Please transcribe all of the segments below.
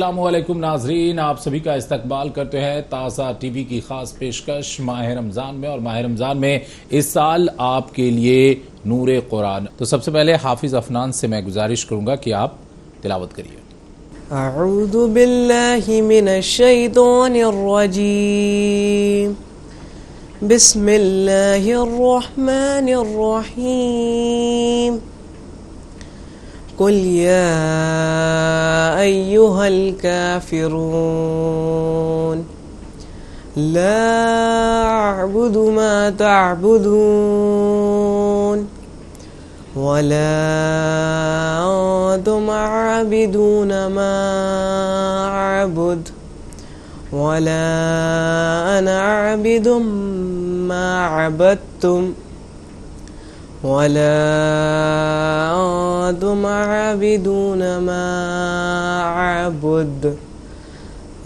السلام علیکم ناظرین، آپ سبھی کا استقبال کرتے ہیں تازہ ٹی وی کی خاص پیشکش ماہ رمضان میں، اور ماہ رمضان میں اس سال آپ کے لیے نور قرآن۔ تو سب سے پہلے حافظ افنان سے میں گزارش کروں گا کہ آپ تلاوت کریے۔ اعوذ باللہ من الشیطان الرجیم، بسم اللہ الرحمن الرحیم، قل یا ایہا الکافرون لا اعبد ما تعبدون ولا انتم عابدون ما اعبد ولا انا عابد ما عبدتم ولا انتم عابدون ما اعبد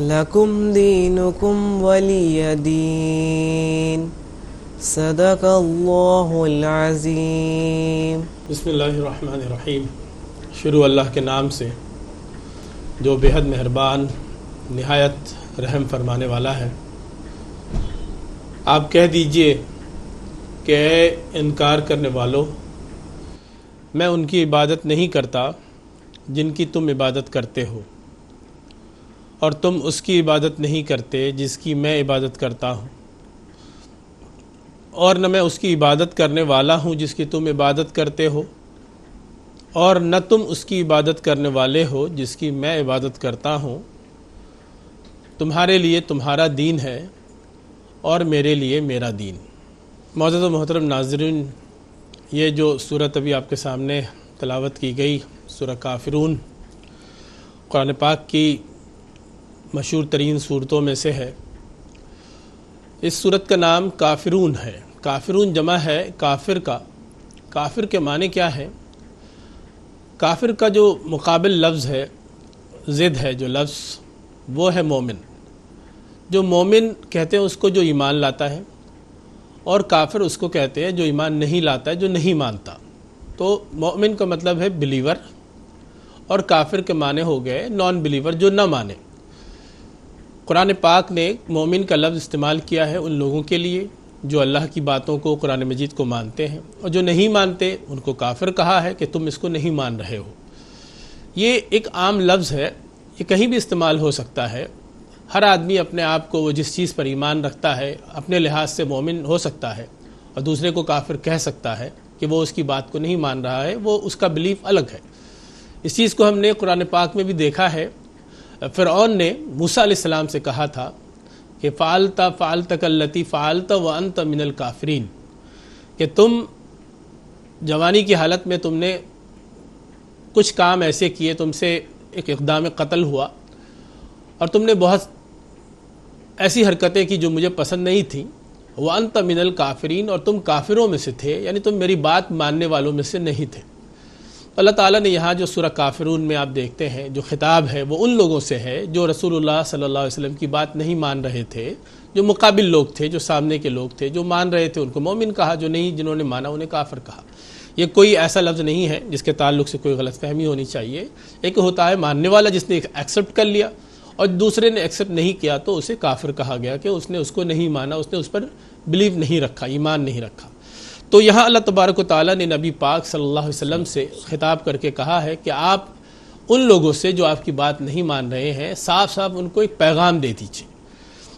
لکم دینکم ولی دین، صدق اللہ العظیم۔ بسم اللہ الرحمن الرحیم۔ شروع اللہ کے نام سے جو بےحد مہربان نہایت رحم فرمانے والا ہے۔ آپ کہہ دیجئے کہ اے انکار کرنے والو، میں ان کی عبادت نہیں کرتا جن کی تم عبادت کرتے ہو، اور تم اس کی عبادت نہیں کرتے جس کی میں عبادت کرتا ہوں، اور نہ میں اس کی عبادت کرنے والا ہوں جس کی تم عبادت کرتے ہو، اور نہ تم اس کی عبادت کرنے والے ہو جس کی میں عبادت کرتا ہوں۔ تمہارے لیے تمہارا دین ہے اور میرے لیے میرا دین۔ معزز و محترم ناظرین، یہ جو سورت ابھی آپ کے سامنے تلاوت کی گئی، سورہ کافرون، قرآن پاک کی مشہور ترین صورتوں میں سے ہے۔ اس صورت کا نام کافرون ہے۔ کافرون جمع ہے کافر کا۔ کافر کے معنی کیا ہے؟ کافر کا جو مقابل لفظ ہے، ضد ہے جو لفظ، وہ ہے مومن۔ جو مومن کہتے ہیں اس کو جو ایمان لاتا ہے، اور کافر اس کو کہتے ہیں جو ایمان نہیں لاتا ہے، جو نہیں مانتا۔ تو مومن کا مطلب ہے بلیور، اور کافر کے معنی ہو گئے نان بلیور، جو نہ مانے۔ قرآن پاک نے مومن کا لفظ استعمال کیا ہے ان لوگوں کے لیے جو اللہ کی باتوں کو، قرآن مجید کو مانتے ہیں، اور جو نہیں مانتے ان کو کافر کہا ہے کہ تم اس کو نہیں مان رہے ہو۔ یہ ایک عام لفظ ہے، یہ کہیں بھی استعمال ہو سکتا ہے۔ ہر آدمی اپنے آپ کو وہ جس چیز پر ایمان رکھتا ہے اپنے لحاظ سے مومن ہو سکتا ہے، اور دوسرے کو کافر کہہ سکتا ہے کہ وہ اس کی بات کو نہیں مان رہا ہے، وہ اس کا بلیف الگ ہے۔ اس چیز کو ہم نے قرآن پاک میں بھی دیکھا ہے۔ فرعون نے موسیٰ علیہ السلام سے کہا تھا کہ فعلت کاللتی فعلت وانت من الکافرین، کہ تم جوانی کی حالت میں تم نے کچھ کام ایسے کیے، تم سے ایک اقدام قتل ہوا، اور تم نے بہت ایسی حرکتیں کی جو مجھے پسند نہیں تھیں، وانت من الکافرین، اور تم کافروں میں سے تھے، یعنی تم میری بات ماننے والوں میں سے نہیں تھے۔ اللہ تعالیٰ نے یہاں جو سورہ کافرون میں آپ دیکھتے ہیں جو خطاب ہے وہ ان لوگوں سے ہے جو رسول اللہ صلی اللہ علیہ وسلم کی بات نہیں مان رہے تھے، جو مقابل لوگ تھے، جو سامنے کے لوگ تھے، جو مان رہے تھے ان کو مومن کہا، جو نہیں، جنہوں نے مانا انہیں کافر کہا۔ یہ کوئی ایسا لفظ نہیں ہے جس کے تعلق سے کوئی غلط فہمی ہونی چاہیے۔ ایک ہوتا ہے ماننے والا جس نے ایکسیپٹ کر لیا، اور دوسرے نے ایکسیپٹ نہیں کیا تو اسے کافر کہا گیا کہ اس نے اس کو نہیں مانا، اس نے اس پر بلیو نہیں رکھا، ایمان نہیں رکھا۔ تو یہاں اللہ تبارک و تعالیٰ نے نبی پاک صلی اللہ علیہ وسلم سے خطاب کر کے کہا ہے کہ آپ ان لوگوں سے جو آپ کی بات نہیں مان رہے ہیں صاف صاف ان کو ایک پیغام دے دیجیے۔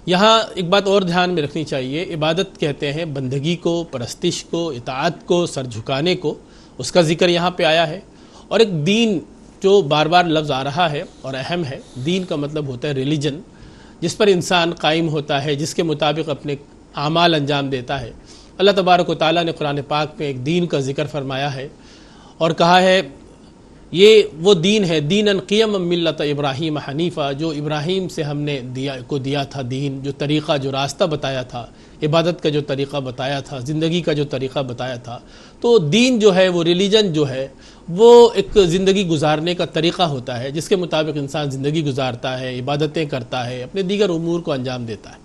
یہاں ایک بات اور دھیان میں رکھنی چاہیے، عبادت کہتے ہیں بندگی کو، پرستش کو، اطاعت کو، سر جھکانے کو، اس کا ذکر یہاں پہ آیا ہے۔ اور ایک دین جو بار بار لفظ آ رہا ہے اور اہم ہے، دین کا مطلب ہوتا ہے ریلیجن، جس پر انسان قائم ہوتا ہے، جس کے مطابق اپنے اعمال انجام دیتا ہے۔ اللہ تبارک و تعالیٰ نے قرآن پاک میں ایک دین کا ذکر فرمایا ہے اور کہا ہے یہ وہ دین ہے، دیناً قیما ملت ابراہیم حنیفہ، جو ابراہیم سے ہم نے دیا تھا دین، جو طریقہ، جو راستہ بتایا تھا، عبادت کا جو طریقہ بتایا تھا، زندگی کا جو طریقہ بتایا تھا۔ تو دین جو ہے، وہ ریلیجن جو ہے، وہ ایک زندگی گزارنے کا طریقہ ہوتا ہے جس کے مطابق انسان زندگی گزارتا ہے، عبادتیں کرتا ہے، اپنے دیگر امور کو انجام دیتا ہے۔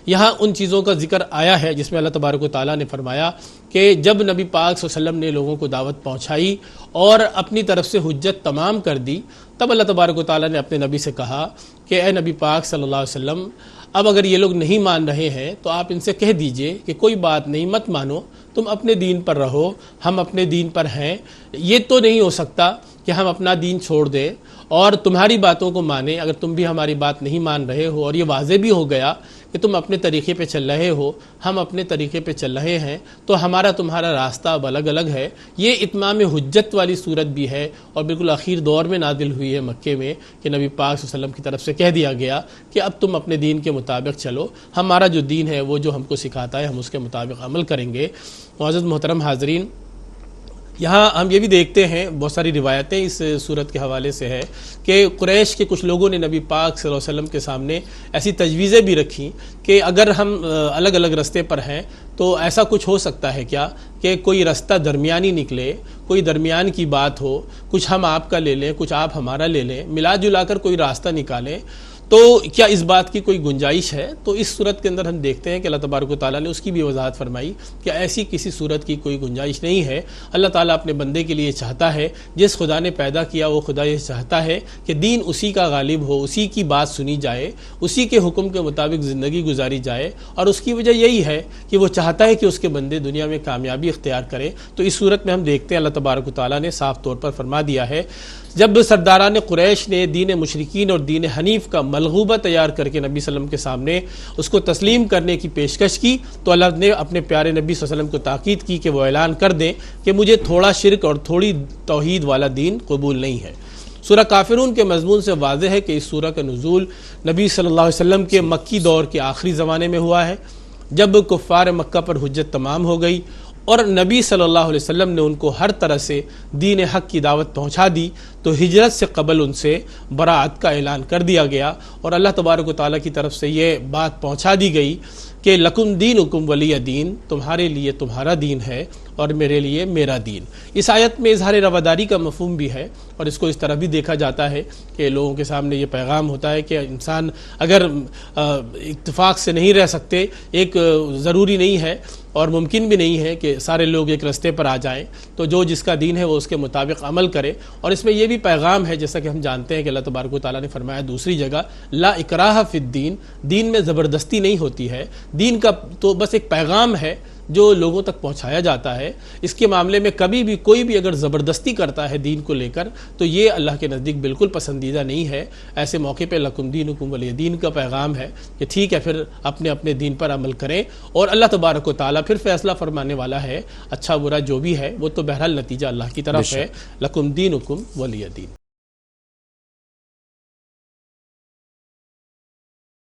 یہاں ان چیزوں کا ذکر آیا ہے جس میں اللہ تبارک و تعالیٰ نے فرمایا کہ جب نبی پاک صلی اللہ علیہ وسلم نے لوگوں کو دعوت پہنچائی اور اپنی طرف سے حجت تمام کر دی، تب اللہ تبارک و تعالیٰ نے اپنے نبی سے کہا کہ اے نبی پاک صلی اللہ علیہ وسلم، اب اگر یہ لوگ نہیں مان رہے ہیں تو آپ ان سے کہہ دیجئے کہ کوئی بات نہیں، مت مانو، تم اپنے دین پر رہو، ہم اپنے دین پر ہیں۔ یہ تو نہیں ہو سکتا کہ ہم اپنا دین چھوڑ دیں اور تمہاری باتوں کو مانیں۔ اگر تم بھی ہماری بات نہیں مان رہے ہو اور یہ واضح بھی ہو گیا کہ تم اپنے طریقے پہ چل رہے ہو، ہم اپنے طریقے پہ چل رہے ہیں، تو ہمارا تمہارا راستہ اب الگ الگ ہے۔ یہ اتمام حجت والی صورت بھی ہے اور بالکل اخیر دور میں نازل ہوئی ہے مکے میں کہ نبی پاک صلی اللہ علیہ وسلم کی طرف سے کہہ دیا گیا کہ اب تم اپنے دین کے مطابق چلو، ہمارا جو دین ہے وہ جو ہم کو سکھاتا ہے ہم اس کے مطابق عمل کریں گے۔ معزز محترم حاضرین، یہاں ہم یہ بھی دیکھتے ہیں، بہت ساری روایتیں اس صورت کے حوالے سے ہے کہ قریش کے کچھ لوگوں نے نبی پاک صلی اللہ علیہ وسلم کے سامنے ایسی تجویزیں بھی رکھیں کہ اگر ہم الگ الگ رستے پر ہیں تو ایسا کچھ ہو سکتا ہے کیا کہ کوئی رستہ درمیانی نکلے، کوئی درمیان کی بات ہو، کچھ ہم آپ کا لے لیں، کچھ آپ ہمارا لے لیں، ملا جلا کر کوئی راستہ نکالیں، تو کیا اس بات کی کوئی گنجائش ہے؟ تو اس صورت کے اندر ہم دیکھتے ہیں کہ اللہ تبارک و تعالیٰ نے اس کی بھی وضاحت فرمائی کہ ایسی کسی صورت کی کوئی گنجائش نہیں ہے۔ اللہ تعالیٰ اپنے بندے کے لیے چاہتا ہے، جس خدا نے پیدا کیا وہ خدا یہ چاہتا ہے کہ دین اسی کا غالب ہو، اسی کی بات سنی جائے، اسی کے حکم کے مطابق زندگی گزاری جائے، اور اس کی وجہ یہی ہے کہ وہ چاہتا ہے کہ اس کے بندے دنیا میں کامیابی اختیار کریں۔ تو اس صورت میں ہم دیکھتے ہیں اللہ تبارک و تعالیٰ نے صاف طور پر فرما دیا ہے، جب سرداران قریش نے دین مشرکین اور دین حنیف کا ملغوبہ تیار کر کے نبی صلی اللہ علیہ وسلم کے سامنے اس کو تسلیم کرنے کی پیشکش کی، تو اللہ نے اپنے پیارے نبی صلی اللہ علیہ وسلم کو تاکید کی کہ وہ اعلان کر دیں کہ مجھے تھوڑا شرک اور تھوڑی توحید والا دین قبول نہیں ہے۔ سورہ کافرون کے مضمون سے واضح ہے کہ اس سورہ کا نزول نبی صلی اللہ علیہ وسلم کے مکی دور کے آخری زمانے میں ہوا ہے، جب کفار مکہ پر حجت تمام ہو گئی اور نبی صلی اللہ علیہ وسلم نے ان کو ہر طرح سے دین حق کی دعوت پہنچا دی، تو ہجرت سے قبل ان سے براعت کا اعلان کر دیا گیا اور اللہ تبارک و تعالیٰ کی طرف سے یہ بات پہنچا دی گئی کہ لکم دینکم ولی دین، تمہارے لیے تمہارا دین ہے اور میرے لیے میرا دین۔ اس آیت میں اظہار رواداری کا مفہوم بھی ہے اور اس کو اس طرح بھی دیکھا جاتا ہے کہ لوگوں کے سامنے یہ پیغام ہوتا ہے کہ انسان اگر اتفاق سے نہیں رہ سکتے، ایک ضروری نہیں ہے اور ممکن بھی نہیں ہے کہ سارے لوگ ایک رستے پر آ جائیں، تو جو جس کا دین ہے وہ اس کے مطابق عمل کرے۔ اور اس میں یہ بھی پیغام ہے، جیسا کہ ہم جانتے ہیں کہ اللہ تبارک و تعالیٰ نے فرمایا دوسری جگہ لا اکراہ فی الدین، دین میں زبردستی نہیں ہوتی ہے، دین کا تو بس ایک پیغام ہے جو لوگوں تک پہنچایا جاتا ہے۔ اس کے معاملے میں کبھی بھی کوئی بھی اگر زبردستی کرتا ہے دین کو لے کر تو یہ اللہ کے نزدیک بالکل پسندیدہ نہیں ہے۔ ایسے موقع پہ لکم دینکم ولی دین کا پیغام ہے کہ ٹھیک ہے، پھر اپنے اپنے دین پر عمل کریں اور اللہ تبارک و تعالیٰ پھر فیصلہ فرمانے والا ہے، اچھا برا جو بھی ہے وہ تو بہرحال نتیجہ اللہ کی طرف ہے۔ لکم دینکم ولی دین۔